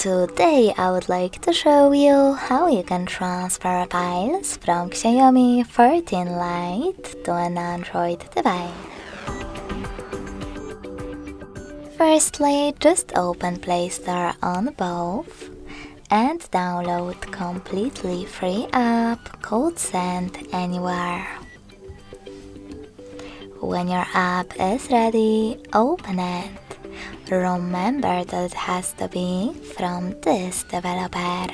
Today I would like to show you how you can transfer files from XIAOMI 13 Lite to an Android device. Firstly, just open Play Store on both and download completely free app called Send Anywhere. When your app is ready, open it. Remember that it has to be from this developer.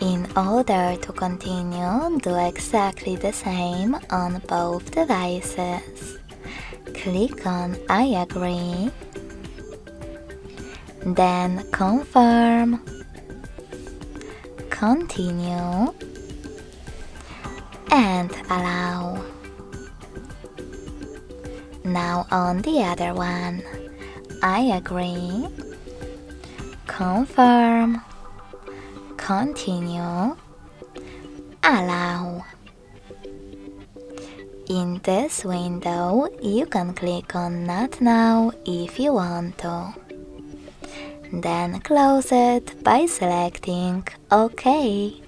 In order to continue, do exactly the same on both devices. Click on I agree, then confirm, continue, and allow. Now on the other one, I agree, confirm, continue, allow. In this window, you can click on Not Now if you want to. Then close it by selecting OK.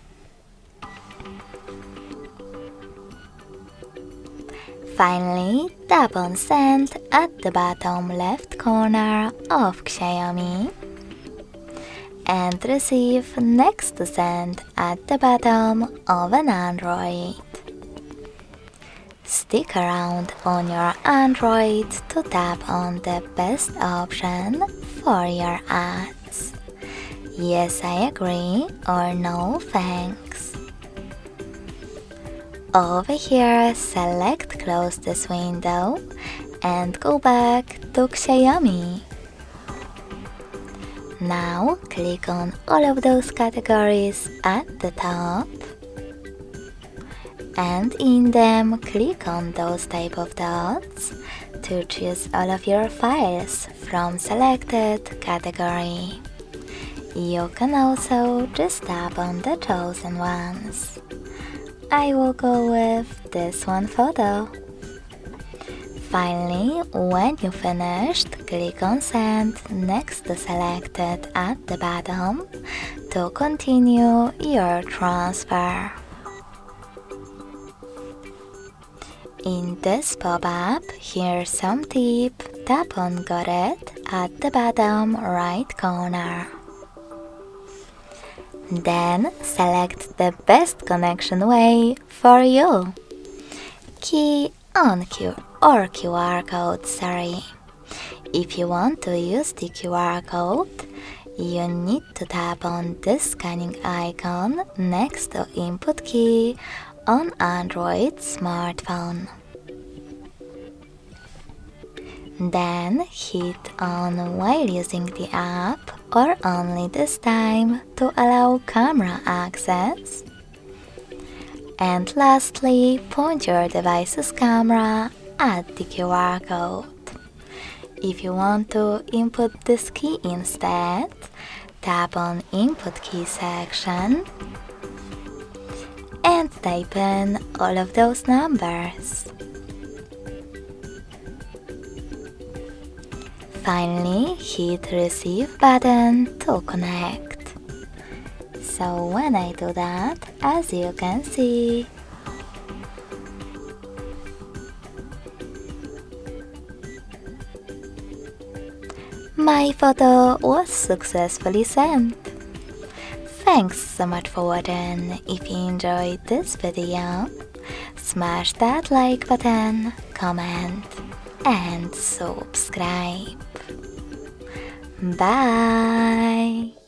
Finally, tap on Send at the bottom left corner of XIAOMI and receive next to Send at the bottom of an Android. Stick around on your Android to tap on the best option for your ads. Yes, I agree, or no, thanks. Over here, select Close this window and go back to XIAOMI. Now click on all of those categories at the top, and in them click on those type of dots to choose all of your files from selected category. You can also just tap on the chosen ones. I will go with this one photo. Finally, when you finished, click on Send next to Selected at the bottom to continue your transfer. In this pop-up, here's some tip. Tap on Got It at the bottom right corner. Then select the best connection way for you. Key on QR code, sorry. If you want to use the QR code, you need to tap on this scanning icon next to input key on Android smartphone. Then hit on while using the app or only this time to allow camera access. And lastly, point your device's camera at the QR code. If you want to input this key instead, tap on Input Key section and type in all of those numbers. Finally, hit Receive button to connect. So when I do that, as you can see, my photo was successfully sent. Thanks so much for watching. If you enjoyed this video, smash that like button, comment, and subscribe. Bye!